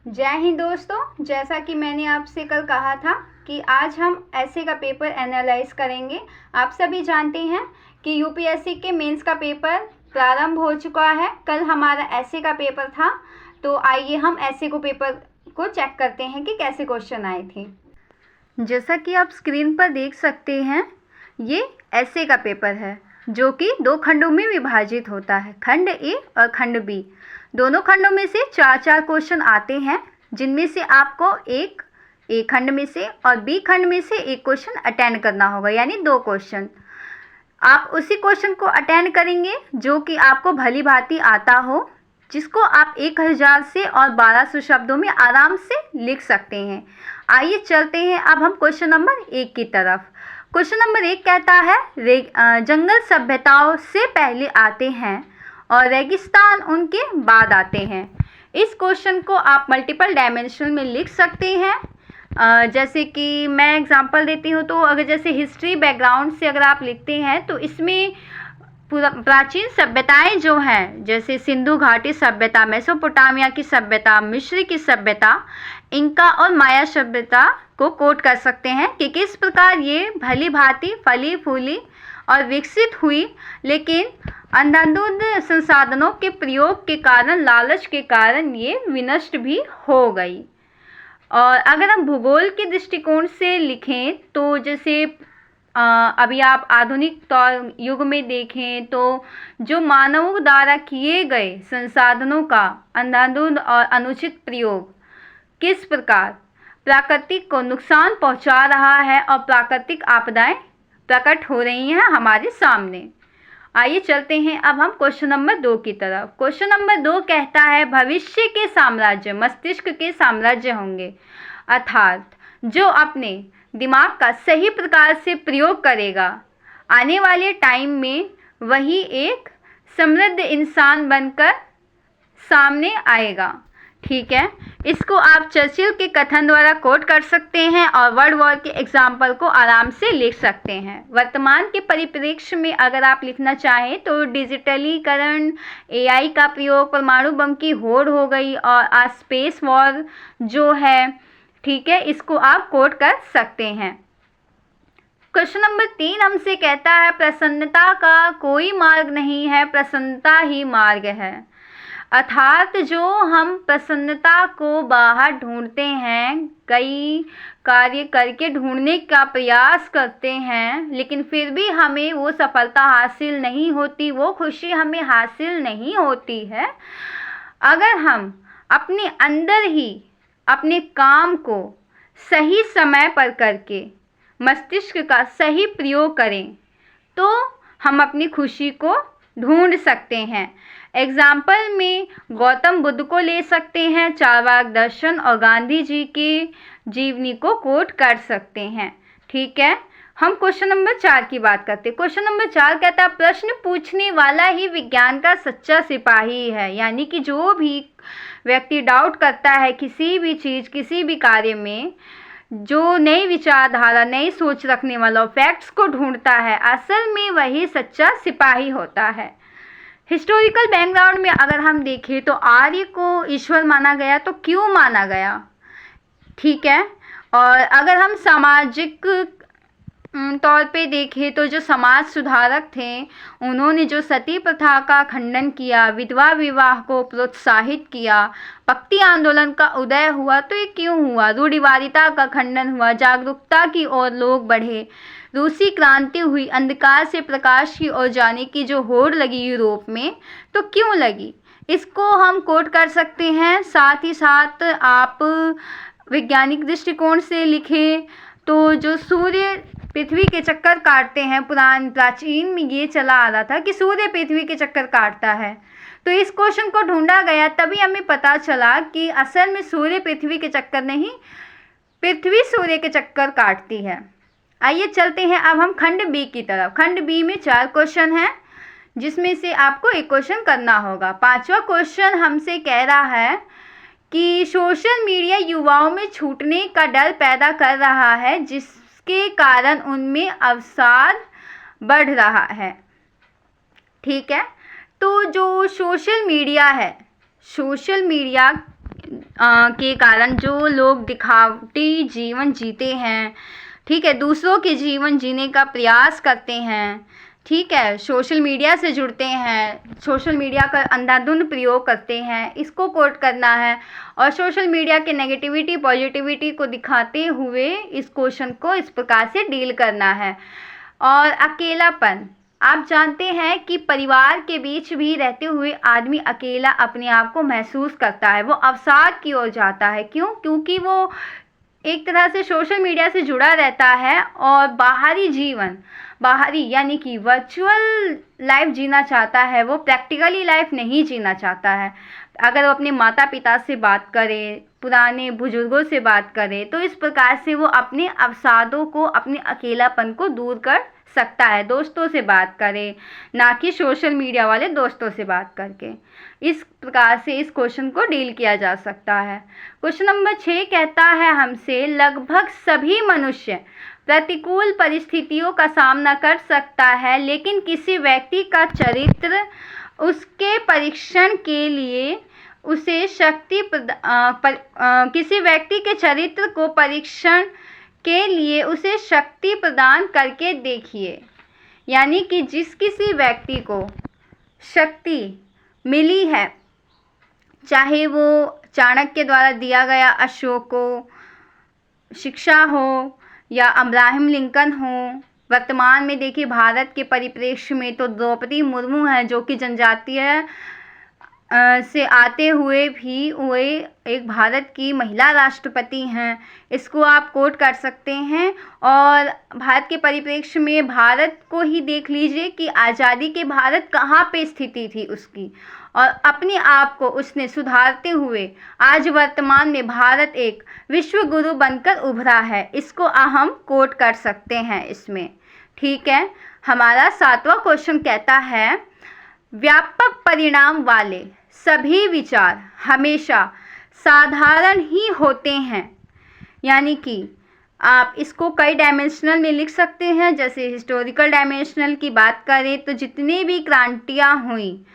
जय हिंद दोस्तों। जैसा कि मैंने आपसे कल कहा था कि आज हम ऐसे का पेपर एनालाइज करेंगे। आप सभी जानते हैं कि यूपीएससी के मेंस का पेपर प्रारंभ हो चुका है। कल हमारा ऐसे का पेपर था, तो आइए हम ऐसे को पेपर को चेक करते हैं कि कैसे क्वेश्चन आए थे। जैसा कि आप स्क्रीन पर देख सकते हैं, ये ऐसे का पेपर है जो कि दो खंडों में विभाजित होता है, खंड ए और खंड बी। दोनों खंडों में से चार चार क्वेश्चन आते हैं, जिनमें से आपको एक ए खंड में से और बी खंड में से एक क्वेश्चन अटेंड करना होगा, यानी दो क्वेश्चन। आप उसी क्वेश्चन को अटेंड करेंगे जो कि आपको भली भांति आता हो, जिसको आप 1000 से और 1200 शब्दों में आराम से लिख सकते हैं। आइए चलते हैं अब हम क्वेश्चन नंबर 1 की तरफ। क्वेश्चन नंबर 1 कहता है जंगल सभ्यताओं से पहले आते हैं और रेगिस्तान उनके बाद आते हैं। इस क्वेश्चन को आप मल्टीपल डायमेंशन में लिख सकते हैं। जैसे कि मैं एग्जांपल देती हूँ, तो अगर जैसे हिस्ट्री बैकग्राउंड से अगर आप लिखते हैं तो इसमें प्राचीन सभ्यताएं जो हैं, जैसे सिंधु घाटी सभ्यता, मेसोपोटामिया की सभ्यता, मिस्र की सभ्यता, इंका और माया सभ्यता को कोट कर सकते हैं कि किस प्रकार ये भली भांति फली फूली और विकसित हुई, लेकिन अंधाधुंध संसाधनों के प्रयोग के कारण, लालच के कारण ये विनष्ट भी हो गई। और अगर हम भूगोल के दृष्टिकोण से लिखें तो जैसे अभी आप आधुनिक तौर युग में देखें तो जो मानवों द्वारा किए गए संसाधनों का अंधाधुंध और अनुचित प्रयोग किस प्रकार प्राकृतिक को नुकसान पहुंचा रहा है और प्राकृतिक आपदाएं प्रकट हो रही हैं हमारे सामने। आइए चलते हैं अब हम क्वेश्चन नंबर 2 की तरफ। क्वेश्चन नंबर 2 कहता है भविष्य के साम्राज्य मस्तिष्क के साम्राज्य होंगे, अर्थात जो अपने दिमाग का सही प्रकार से प्रयोग करेगा, आने वाले टाइम में वही एक समृद्ध इंसान बनकर सामने आएगा। ठीक है, इसको आप चर्चिल के कथन द्वारा कोट कर सकते हैं और वर्ल्ड वॉर के एग्जाम्पल को आराम से लिख सकते हैं। वर्तमान के परिप्रेक्ष्य में अगर आप लिखना चाहें तो डिजिटलीकरण, एआई का प्रयोग, परमाणु बम की होड़ हो गई और स्पेस वॉर जो है, ठीक है, इसको आप कोट कर सकते हैं। क्वेश्चन नंबर 3 हमसे कहता है प्रसन्नता का कोई मार्ग नहीं है, प्रसन्नता ही मार्ग है। अर्थात जो हम प्रसन्नता को बाहर ढूंढते हैं, कई कार्य करके ढूंढने का प्रयास करते हैं, लेकिन फिर भी हमें वो सफलता हासिल नहीं होती, वो खुशी हमें हासिल नहीं होती है। अगर हम अपने अंदर ही अपने काम को सही समय पर करके मस्तिष्क का सही प्रयोग करें तो हम अपनी खुशी को ढूंढ सकते हैं। एग्जाम्पल में गौतम बुद्ध को ले सकते हैं, चारवाक दर्शन और गांधी जी की जीवनी को कोट कर सकते हैं। ठीक है, हम क्वेश्चन नंबर 4 की बात करते हैं। क्वेश्चन नंबर 4 कहता है प्रश्न पूछने वाला ही विज्ञान का सच्चा सिपाही है, यानी कि जो भी व्यक्ति डाउट करता है किसी भी चीज़, किसी भी कार्य में, जो नई विचारधारा, नई सोच रखने वाला, फैक्ट्स को ढूंढता है, असल में वही सच्चा सिपाही होता है। हिस्टोरिकल बैकग्राउंड में अगर हम देखें तो आर्य को ईश्वर माना गया, तो क्यों माना गया? ठीक है, और अगर हम सामाजिक तौर पे देखें तो जो समाज सुधारक थे, उन्होंने जो सती प्रथा का खंडन किया, विधवा विवाह को प्रोत्साहित किया, भक्ति आंदोलन का उदय हुआ, तो ये क्यों हुआ? रूढ़िवादिता का खंडन हुआ, जागरूकता की ओर लोग बढ़े, रूसी क्रांति हुई, अंधकार से प्रकाश की ओर जाने की जो होड़ लगी यूरोप में, तो क्यों लगी? इसको हम कोट कर सकते हैं। साथ ही साथ आप वैज्ञानिक दृष्टिकोण से लिखें तो जो सूर्य पृथ्वी के चक्कर काटते हैं, प्राचीन में ये चला आ रहा था कि सूर्य पृथ्वी के चक्कर काटता है, तो इस क्वेश्चन को ढूंढा गया, तभी हमें पता चला कि असल में सूर्य पृथ्वी के चक्कर नहीं, पृथ्वी सूर्य के चक्कर काटती है। आइए चलते हैं अब हम खंड बी की तरफ। खंड बी में 4 क्वेश्चन हैं, जिसमें से आपको एक क्वेश्चन करना होगा। 5वां क्वेश्चन हमसे कह रहा है कि सोशल मीडिया युवाओं में छूटने का डर पैदा कर रहा है, जिसके कारण उनमें अवसाद बढ़ रहा है। ठीक है, तो जो सोशल मीडिया है, सोशल मीडिया के कारण जो लोग दिखावटी जीवन जीते हैं, ठीक है, दूसरों के जीवन जीने का प्रयास करते हैं, ठीक है, सोशल मीडिया से जुड़ते हैं, सोशल मीडिया का अंधाधुंध प्रयोग करते हैं, इसको कोट करना है। और सोशल मीडिया के नेगेटिविटी पॉजिटिविटी को दिखाते हुए इस क्वेश्चन को इस प्रकार से डील करना है। और अकेलापन, आप जानते हैं कि परिवार के बीच भी रहते हुए आदमी अकेला अपने आप को महसूस करता है, वो अवसाद की ओर जाता है। क्यों? क्योंकि वो एक तरह से सोशल मीडिया से जुड़ा रहता है और बाहरी जीवन, बाहरी यानी कि वर्चुअल लाइफ जीना चाहता है, वो प्रैक्टिकली लाइफ नहीं जीना चाहता है। अगर वो अपने माता पिता से बात करे, पुराने बुजुर्गों से बात करे, तो इस प्रकार से वो अपने अवसादों को, अपने अकेलापन को दूर कर सकता है। दोस्तों से बात करे, ना कि सोशल मीडिया वाले दोस्तों से बात करके। इस प्रकार से इस क्वेश्चन को डील किया जा सकता है। क्वेश्चन नंबर 6 कहता है हमसे, लगभग सभी मनुष्य प्रतिकूल परिस्थितियों का सामना कर सकता है, लेकिन किसी व्यक्ति का चरित्र उसके परीक्षण के लिए उसे शक्ति किसी व्यक्ति के चरित्र को परीक्षण के लिए उसे शक्ति प्रदान करके देखिए। यानी कि जिस किसी व्यक्ति को शक्ति मिली है, चाहे वो चाणक्य द्वारा दिया गया अशोक को शिक्षा हो या अब्राहम लिंकन हो, वर्तमान में देखिए भारत के परिप्रेक्ष्य में तो द्रौपदी मुर्मू हैं, जो कि जनजातीय से आते हुए भी वे एक भारत की महिला राष्ट्रपति हैं। इसको आप कोट कर सकते हैं। और भारत के परिप्रेक्ष्य में भारत को ही देख लीजिए कि आज़ादी के भारत कहाँ पे स्थिति थी उसकी, और अपने आप को उसने सुधारते हुए आज वर्तमान में भारत एक विश्व गुरु बनकर उभरा है। इसको हम कोट कर सकते हैं इसमें, ठीक है। हमारा 7वां क्वेश्चन कहता है, व्यापक परिणाम वाले सभी विचार हमेशा साधारण ही होते हैं। यानी कि आप इसको कई डायमेंशनल में लिख सकते हैं। जैसे हिस्टोरिकल डायमेंशनल की बात करें तो जितनी भी क्रांतियाँ हुई,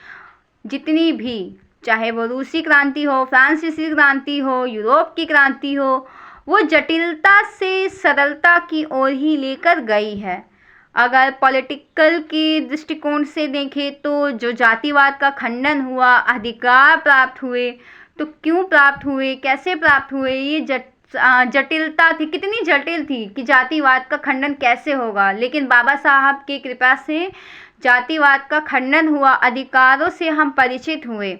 जितनी भी, चाहे वो रूसी क्रांति हो, फ्रांसीसी क्रांति हो, यूरोप की क्रांति हो, वो जटिलता से सरलता की ओर ही लेकर गई है। अगर पॉलिटिकल की दृष्टिकोण से देखें तो जो जातिवाद का खंडन हुआ, अधिकार प्राप्त हुए, तो क्यों प्राप्त हुए, कैसे प्राप्त हुए, ये जटिलता थी, कितनी जटिल थी कि जातिवाद का खंडन कैसे होगा। लेकिन बाबा साहब की कृपा से जातिवाद का खंडन हुआ, अधिकारों से हम परिचित हुए।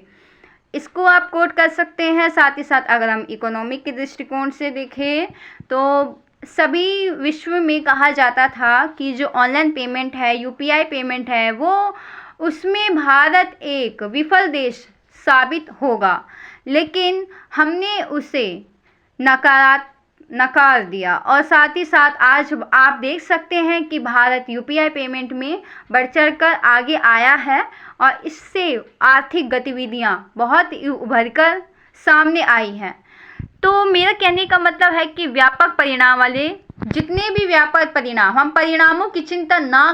इसको आप कोट कर सकते हैं। साथ ही साथ अगर हम इकोनॉमिक के दृष्टिकोण से देखें तो सभी विश्व में कहा जाता था कि जो ऑनलाइन पेमेंट है, यूपीआई पेमेंट है, वो उसमें भारत एक विफल देश साबित होगा। लेकिन हमने उसे नकार दिया। और साथ ही साथ आज आप देख सकते हैं कि भारत यूपीआई पेमेंट में बढ़ चढ़ कर आगे आया है और इससे आर्थिक गतिविधियां बहुत उभर कर सामने आई हैं। तो मेरा कहने का मतलब है कि व्यापक परिणाम वाले जितने भी व्यापक परिणाम, हम परिणामों की चिंता ना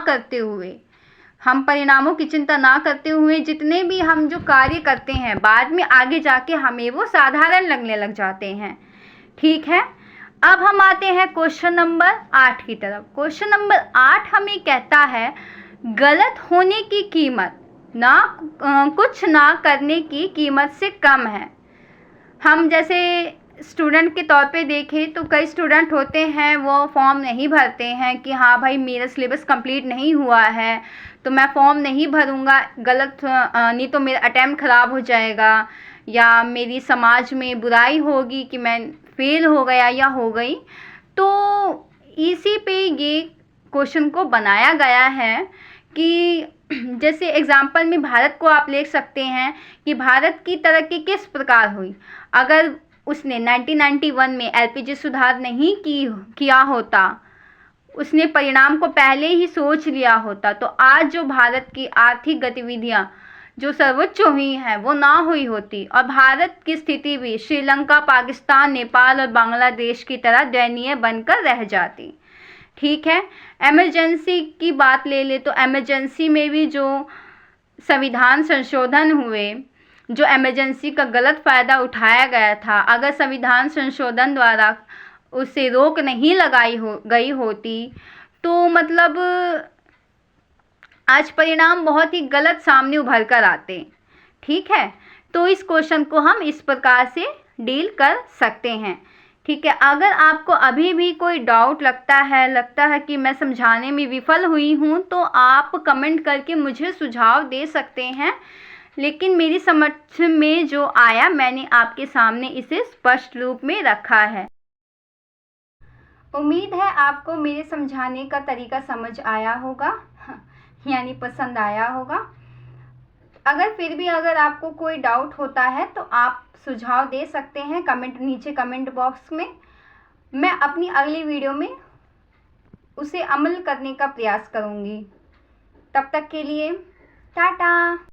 करते हुए जितने भी हम जो कार्य करते हैं, बाद में आगे जाके हमें वो साधारण लगने लग जाते हैं, ठीक है। अब हम आते हैं क्वेश्चन नंबर 8 की तरफ। क्वेश्चन नंबर 8 हमें कहता है, गलत होने की कीमत कुछ ना करने की कीमत से कम है। हम जैसे स्टूडेंट के तौर पे देखें तो कई स्टूडेंट होते हैं, वो फॉर्म नहीं भरते हैं कि हाँ भाई मेरा सिलेबस कंप्लीट नहीं हुआ है तो मैं फॉर्म नहीं भरूंगा, गलत नहीं तो मेरा अटेम्प्ट ख़राब हो जाएगा या मेरी समाज में बुराई होगी कि मैं फेल हो गया या हो गई। तो इसी पे ये क्वेश्चन को बनाया गया है कि जैसे एग्जाम्पल में भारत को आप ले सकते हैं कि भारत की तरक्की किस प्रकार हुई। अगर उसने 1991 में एलपीजी सुधार नहीं किया होता, उसने परिणाम को पहले ही सोच लिया होता, तो आज जो भारत की आर्थिक गतिविधियां जो सर्वोच्च हुई हैं वो ना हुई होती और भारत की स्थिति भी श्रीलंका, पाकिस्तान, नेपाल और बांग्लादेश की तरह दयनीय बनकर रह जाती, ठीक है। इमरजेंसी की बात ले ले तो इमरजेंसी में भी जो संविधान संशोधन हुए जो इमरजेंसी का गलत फ़ायदा उठाया गया था, अगर संविधान संशोधन द्वारा उसे रोक नहीं लगाई गई होती तो मतलब आज परिणाम बहुत ही गलत सामने उभर कर आते। ठीक है, तो इस क्वेश्चन को हम इस प्रकार से डील कर सकते हैं। ठीक है, अगर आपको अभी भी कोई डाउट लगता है कि मैं समझाने में विफल हुई हूँ, तो आप कमेंट करके मुझे सुझाव दे सकते हैं, लेकिन मेरी समझ में जो आया मैंने आपके सामने इसे स्पष्ट रूप में रखा है। उम्मीद है आपको मेरे समझाने का तरीका समझ आया होगा यानी पसंद आया होगा। अगर फिर भी अगर आपको कोई डाउट होता है तो आप सुझाव दे सकते हैं नीचे कमेंट बॉक्स में। मैं अपनी अगली वीडियो में उसे अमल करने का प्रयास करूँगी। तब तक के लिए टाटा।